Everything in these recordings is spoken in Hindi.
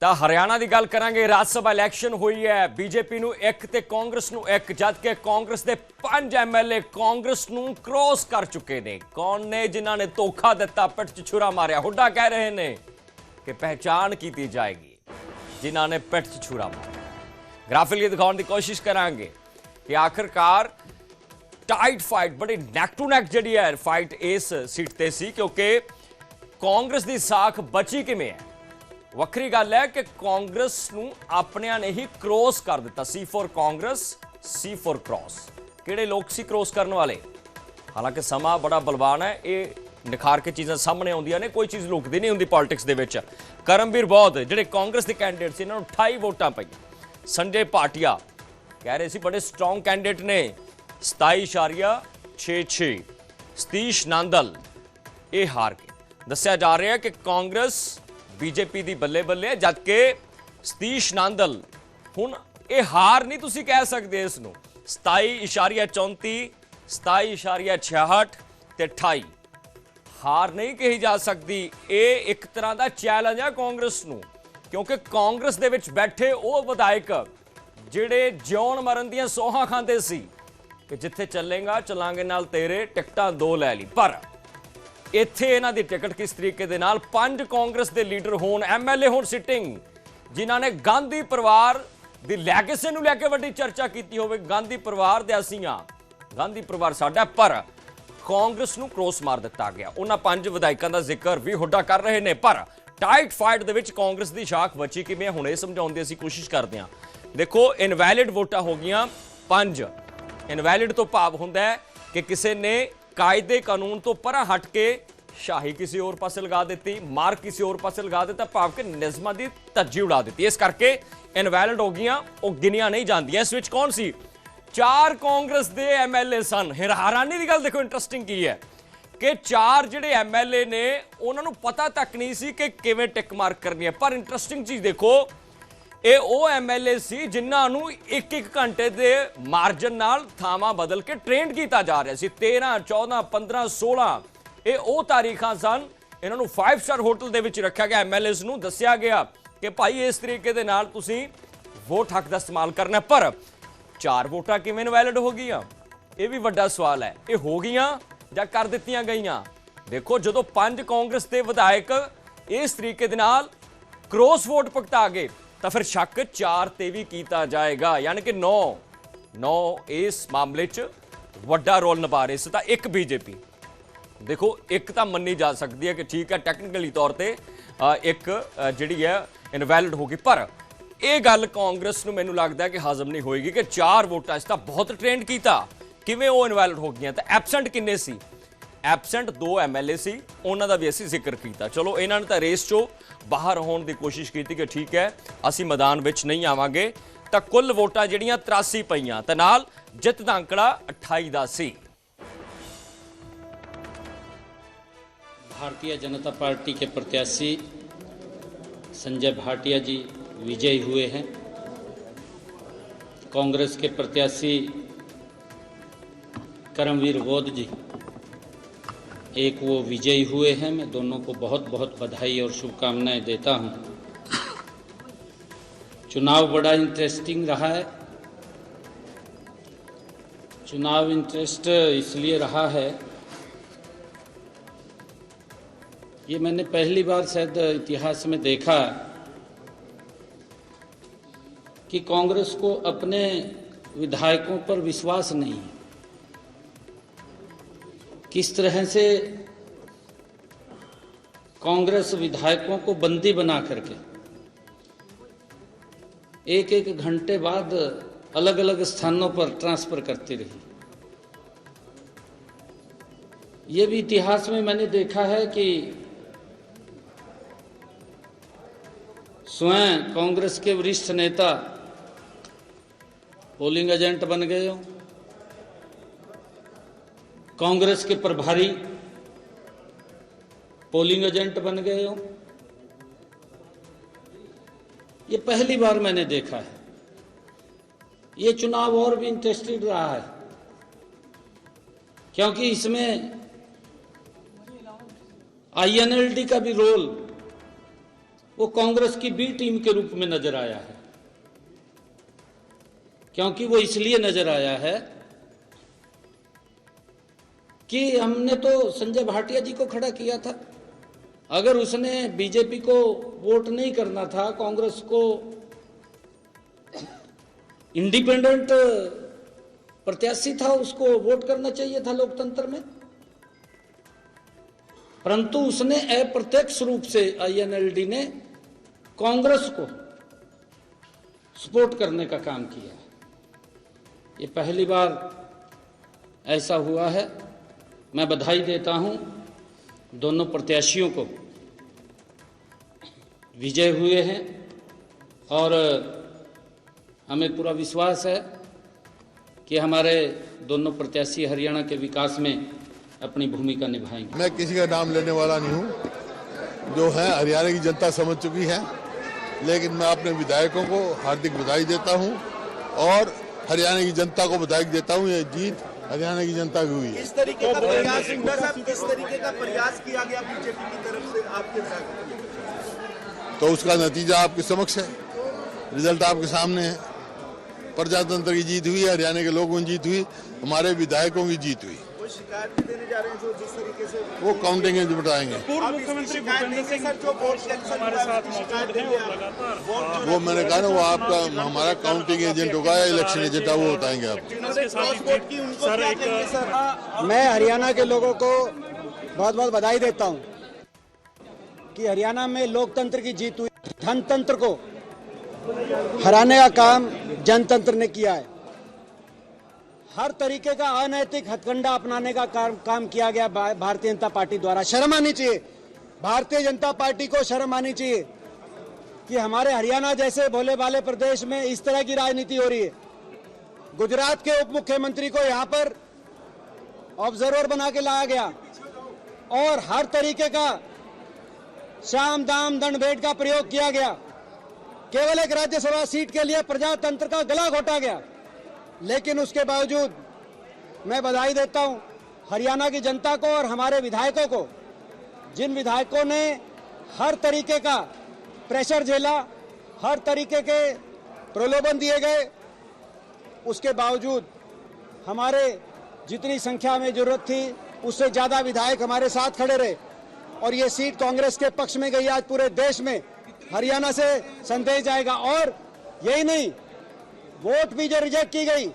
ਤਾਂ ਹਰਿਆਣਾ ਦੀ ਗੱਲ ਕਰਾਂਗੇ। ਰਾਜ ਸਭਾ ਇਲੈਕਸ਼ਨ ਹੋਈ ਹੈ, ਬੀਜੇਪੀ ਨੂੰ 1 ਤੇ ਕਾਂਗਰਸ ਨੂੰ 1, ਜਦਕਿ ਕਾਂਗਰਸ ਦੇ 5 ਐਮਐਲਏ ਕਾਂਗਰਸ ਨੂੰ ਕ੍ਰੋਸ ਕਰ ਚੁੱਕੇ ਨੇ। ਕੌਣ ਨੇ ਜਿਨ੍ਹਾਂ ਨੇ ਧੋਖਾ ਦਿੱਤਾ, ਪਿੱਠ 'ਚ ਛੁਰਾ ਮਾਰਿਆ? ਹੁੱਡਾ ਕਹਿ ਰਹੇ ਨੇ ਕਿ ਪਹਿਚਾਣ ਕੀਤੀ ਜਾਏਗੀ ਜਿਨ੍ਹਾਂ ਨੇ ਪਿੱਠ 'ਚ ਛੁਰਾ ਮਾਰਿਆ। ਗ੍ਰਾਫਿਕਲੀ ਦਿਖਾਉਣ ਦੀ ਕੋਸ਼ਿਸ਼ ਕਰਾਂਗੇ ਕਿ ਆਖਿਰਕਾਰ टाइट फाइट, बड़ी नैक टू नैक जी है फाइट इस सीट ते सी, क्योंकि कांग्रेस की साख बची किवें है। वक्री गल है कि कांग्रेस नूं अपनियां ने ही क्रॉस कर दिता। C for Congress, C for cross. किहड़े लोग सी क्रॉस करने वाले? हालांकि समा बड़ा बलवान है, ये निखार के चीज़ां सामने आउंदियां ने, कोई चीज़ लुकदी नहीं हुंदी पॉलिटिक्स दे विच। करमवीर बौद्ध जिहड़े कांग्रेस के कैंडिडेट से, इन्हां नूं 28 वोटां पईआं। संजय भाटिया कह रहे सी बड़े स्ट्रोंग कैंडिडेट ने, 27.66। सतीश नांदल ये हार के दस्या जा रहा है कि कांग्रेस बीजेपी की बल्ले बल्ले, जबकि सतीश नांदल हुण ये हार नहीं तुसी कह सकते इसनूं। 27.34, 27.66 ते 28 हार नहीं कही जा सकती। ये एक तरह का चैलेंज है कांग्रेस नूं, क्योंकि कांग्रेस दे विच बैठे वो विधायक जिहड़े जिउण मरण दीआं सौहां खांदे सी कि जिथे चलेगा चलांगे नाल तेरे, टिकटां 2 लै ली। पर इत्थे इन्हां दी टिकट किस तरीके दे नाल 5 कांग्रेस दे लीडर होण, एमएलए होण सिटिंग, जिन्हां ने गांधी परिवार दी लैगेसी नूं लैके वड्डी चर्चा कीती होवे। गांधी परिवार दे असीं आ, गांधी परिवार साडा, पर कांग्रेस नूं क्रॉस मार दिता गया। उन्हां 5 विधायकां दा जिक्र भी हुड्डा कर रहे ने, पर टाइट फाइट दे विच कांग्रेस दी शाख बची किवें, हुण इह समझाउण दी असीं कोशिश करदे हां। देखो, इनवैलिड वोटां हो गईआं 5। इनवैलिड तो भाव होंदा है कि किसी ने कायदे कानून तो परा हट के शाही किसी और पासे लगा दी, मार किसी और पासे लगा दिता, भाव के निज़मां दी धज्जी उड़ा दी। इस करके इनवैलिड हो गईआं, वो गिनियां नहीं जांदियां। इस विच कौन सी? 4 कांग्रेस दे एमएलए सन। हैरानी की गल देखो, इंटरस्टिंग की है कि 4 जिहड़े एमएलए ने उन्हां नूं पता तक नहीं सी कि किवें टिक मार्क करनी है। पर इंटरस्टिंग चीज़ देखो, ये वो एमएलए सी जिन्हां नूं 1-1 घंटे के मार्जन नाल थावां बदल के ट्रेंड किया जा रहा सी। 13, 14, 15, 16 ये वो तारीखां सन। इन्हां नूं 5 स्टार होटल दे विच रखा गया। एमएलएस नूं दस्सिया गया कि भाई इस तरीके दे नाल तुसीं वोट हक दा इस्तेमाल करना। पर 4 वोटां किवें इनवैलिड हो गईआं, ये भी वड्डा सवाल है। ये हो गईआं जां कर दित्तियां गईआं? देखो, जदों 5 कांग्रेस के विधायक इस तरीके दे नाल क्रॉस वोट भुगता गए, तो फिर शक 4 ते भी किया जाएगा, यानी कि 9 इस मामले च वड्डा रोल निभा रहे सी। तां एक बीजेपी देखो, एक तो मन्नी जा सकती है कि ठीक है टैक्नीकली तौर पर एक जिहड़ी है इनवैलिड होगी, पर यह गल कांग्रेस नूं मैनूं लगदा है कि हजम नहीं होएगी कि 4 वोटां इस तां बहुत ट्रेंड किया, किवें वो इनवैलिड हो गई। तो एबसेंट किन्ने सी? एबसेंट 2 एमएलए सी, उन्हां दा भी असीं जिक्र किया। चलो, इन्हां ने तां रेस चों बाहर होने की कोशिश की कि ठीक है असीं मैदान विच नहीं आवांगे। तो कुल वोटां जिहड़ियां 83 पईआं ते नाल जित दा अंकड़ा 28 दा सी। भारतीय जनता पार्टी के प्रत्याशी संजय भाटिया जी विजयी हुए हैं। कांग्रेस के प्रत्याशी करमवीर बौद्ध जी एक वो विजयी हुए हैं। मैं दोनों को बहुत बहुत बधाई और शुभकामनाएं देता हूं। चुनाव बड़ा इंटरेस्टिंग रहा है। चुनाव इंटरेस्ट इसलिए रहा है, ये मैंने पहली बार शायद इतिहास में देखा कि कांग्रेस को अपने विधायकों पर विश्वास नहीं है। किस तरह से कांग्रेस विधायकों को बंदी बना करके 1-1 घंटे बाद अलग अलग स्थानों पर ट्रांसफर करती रही। ये भी इतिहास में मैंने देखा है कि स्वयं कांग्रेस के वरिष्ठ नेता पोलिंग एजेंट बन गए हो, कांग्रेस के प्रभारी पोलिंग एजेंट बन गए हो। ये पहली बार मैंने देखा है। ये चुनाव और भी इंटरेस्टिंग रहा है, क्योंकि इसमें आईएनएलडी का भी रोल वो कांग्रेस की बी टीम के रूप में नजर आया है। क्योंकि वो इसलिए नजर आया है कि हमने तो संजय भाटिया जी को खड़ा किया था। अगर उसने बीजेपी को वोट नहीं करना था, कांग्रेस को इंडिपेंडेंट प्रत्याशी था, उसको वोट करना चाहिए था लोकतंत्र में। परंतु उसने अप्रत्यक्ष रूप से आईएनएलडी ने कांग्रेस को सपोर्ट करने का काम किया। ये पहली बार ऐसा हुआ है। मैं बधाई देता हूं दोनों प्रत्याशियों को, विजय हुए हैं और हमें पूरा विश्वास है कि हमारे दोनों प्रत्याशी हरियाणा के विकास में अपनी भूमिका निभाएंगे। मैं किसी का नाम लेने वाला नहीं हूं, जो है हरियाणा की जनता समझ चुकी है, लेकिन मैं अपने विधायकों को हार्दिक बधाई देता हूं और हरियाणा की जनता को बधाई देता हूं। ये जीत हरियाणा की जनता की हुई है। किस तरीके का प्रयास, सिंघा साहब, किस तरीके का प्रयास किया गया बीजेपी की तरफ से आपके साथ? तो उसका नतीजा आपके समक्ष है, रिजल्ट आपके सामने है। प्रजातंत्र की जीत हुई, हरियाणा के लोगों की जीत हुई, हमारे विधायकों की जीत हुई। कोई शिकायत भी देने जा रहे हैं जो जिस तरीके से वो काउंटिंग एजेंट बताएंगे। पूर्व मुख्यमंत्री भूपेंद्र सिंह जो वोट कैंसिल हमारे साथ मौजूद हैं और लगातार वो मैंने कहा ना, वो आपका हमारा काउंटिंग एजेंट होगा या इलेक्शन एजेंट है, वो बताएंगे आप। मैं हरियाणा के लोगों को बहुत बहुत बधाई देता हूं कि हरियाणा में लोकतंत्र की जीत हुई। धनतंत्र को हराने का काम जनतंत्र ने किया है। हर तरीके का अनैतिक हथकंडा अपनाने का काम किया गया भारतीय जनता पार्टी द्वारा। शर्म आनी चाहिए, भारतीय जनता पार्टी को शर्म आनी चाहिए कि हमारे हरियाणा जैसे भोले भाले प्रदेश में इस तरह की राजनीति हो रही है। गुजरात के उप मुख्यमंत्री को यहां पर ऑब्जर्वर बना के लाया गया और हर तरीके का साम दाम दंड भेंट का प्रयोग किया गया। केवल एक राज्यसभा सीट के लिए प्रजातंत्र का गला घोटा गया। लेकिन उसके बावजूद मैं बधाई देता हूं हरियाणा की जनता को और हमारे विधायकों को, जिन विधायकों ने हर तरीके का प्रेशर झेला, हर तरीके के प्रलोभन दिए गए, उसके बावजूद हमारे जितनी संख्या में जरूरत थी उससे ज्यादा विधायक हमारे साथ खड़े रहे और ये सीट कांग्रेस के पक्ष में गई। आज पूरे देश में हरियाणा से संदेश जाएगा। और यही नहीं, वोट भी जो रिजेक्ट की गई,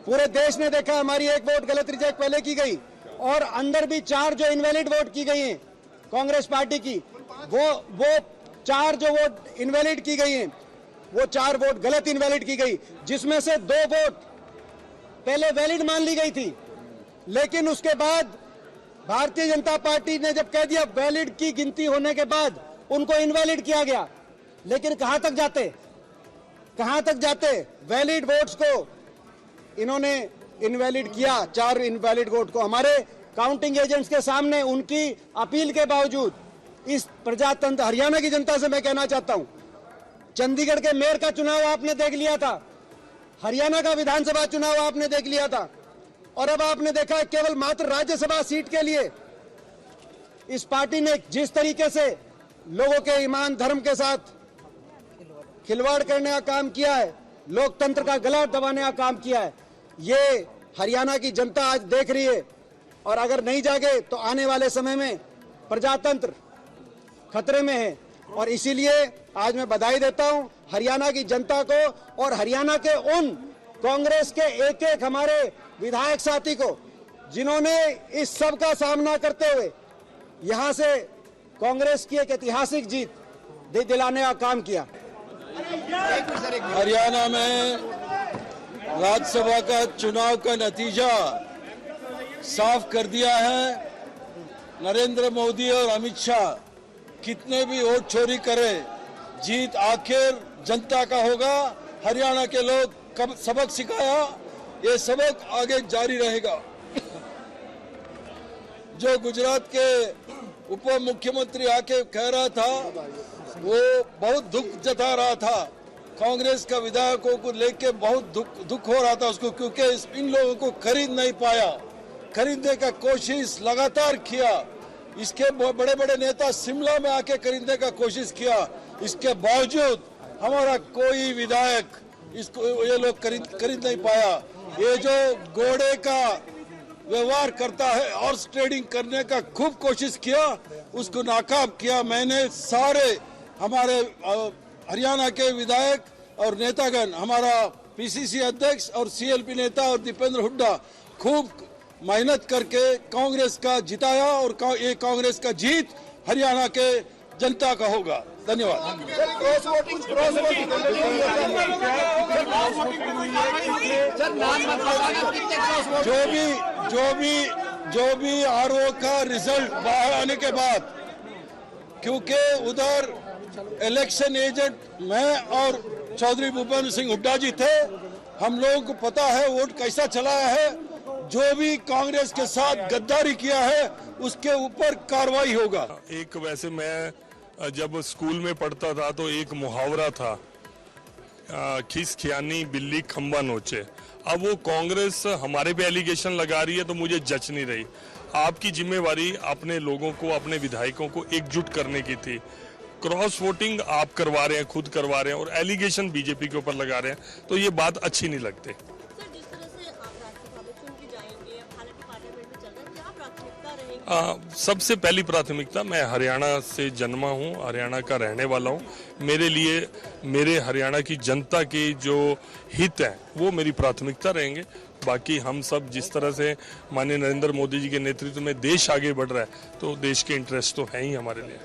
पूरे देश ने देखा, हमारी एक वोट गलत रिजेक्ट पहले की गई और अंदर भी 4 जो इनवैलिड वोट की गई हैं कांग्रेस पार्टी की, वो 4 जो वोट इनवैलिड की गई हैं, वो 4 वोट गलत इनवैलिड की गई, जिसमें से 2 वोट पहले वैलिड मान ली गई थी। लेकिन उसके बाद भारतीय जनता पार्टी ने जब कह दिया वैलिड की गिनती होने के बाद उनको इनवैलिड किया गया। लेकिन कहां तक जाते वैलिड वोट्स को इन्होंने इनवैलिड किया। 4 इनवैलिड वोट को हमारे काउंटिंग एजेंट्स के सामने उनकी अपील के बावजूद इस प्रजातंत्र हरियाणा की जनता से मैं कहना चाहता हूं, चंडीगढ़ के मेयर का चुनाव आपने देख लिया था, हरियाणा का विधानसभा चुनाव आपने देख लिया था और अब आपने देखा है केवल मात्र राज्यसभा सीट के लिए इस पार्टी ने जिस तरीके से लोगों के ईमान धर्म के साथ खिलवाड़ करने का काम किया है, लोकतंत्र का गला दबाने का काम किया है, ये हरियाणा की जनता आज देख रही है। और अगर नहीं जागे तो आने वाले समय में प्रजातंत्र खतरे में है। और इसीलिए आज मैं बधाई देता हूं हरियाणा की जनता को और हरियाणा के उन कांग्रेस के एक हमारे विधायक साथी को, जिन्होंने इस सब का सामना करते हुए यहां से कांग्रेस की एक ऐतिहासिक जीत दिलाने का काम किया। हरियाणा में राज्यसभा का चुनाव का नतीजा साफ कर दिया है। नरेंद्र मोदी और अमित शाह कितने भी वोट चोरी करें, जीत आखिर जनता का होगा। हरियाणा के लोग कब सबक सिखाया, ये सबक आगे जारी रहेगा। जो गुजरात के उप मुख्यमंत्री आके कह रहा था, वो बहुत दुख जता रहा था, कांग्रेस का विधायकों को लेके बहुत दुख हो रहा था उसको, क्योंकि इन लोगों को खरीद नहीं पाया। खरीदने का कोशिश लगातार किया, इसके बड़े बड़े नेता शिमला में आके खरीदने का कोशिश किया, इसके बावजूद हमारा कोई विधायक इसको ये लोग खरीद नहीं पाया। ये जो घोड़े का व्यवहार करता है और ट्रेडिंग करने का खूब कोशिश किया, उसको नाकाम किया। मैंने सारे हमारे हरियाणा के विधायक और नेतागण, हमारा पीसीसी अध्यक्ष और सीएलपी नेता और दीपेंद्र हुड्डा खूब मेहनत करके कांग्रेस का जिताया और ये कांग्रेस का जीत हरियाणा के जनता का होगा। धन्यवाद। जो भी आरओ का रिजल्ट बाहर आने के बाद, क्योंकि उधर इलेक्शन एजेंट मैं और चौधरी भूपेंद्र सिंह हुड्डा जी थे, हम लोगों को पता है वोट कैसा चलाया है। जो भी कांग्रेस के साथ गद्दारी किया है उसके ऊपर कार्रवाई होगा। एक वैसे मैं जब स्कूल में पढ़ता था तो एक मुहावरा था, खिस खियानी बिल्ली खंबा नोचे। अब वो कांग्रेस हमारे पे एलिगेशन लगा रही है तो मुझे जच नहीं रही। आपकी जिम्मेवारी अपने लोगों को, अपने विधायकों को एकजुट करने की थी। क्रॉस वोटिंग आप करवा रहे हैं, खुद करवा रहे हैं और एलिगेशन बीजेपी के ऊपर लगा रहे हैं, तो ये बात अच्छी नहीं लगती। सर, जिस तरह से आप राज्यसभा में चुन के जाएंगे, हालांकि पार्लियामेंट में चल रहा है, क्या प्राथमिकता रहेगी? सबसे पहली प्राथमिकता, मैं हरियाणा से जन्मा हूं, हरियाणा का रहने वाला हूं। मेरे लिए मेरे हरियाणा की जनता के जो हित हैं वो मेरी प्राथमिकता रहेंगे। बाकी हम सब जिस तरह से माननीय नरेंद्र मोदी जी के नेतृत्व में देश आगे बढ़ रहा है, तो देश के इंटरेस्ट तो है ही हमारे लिए।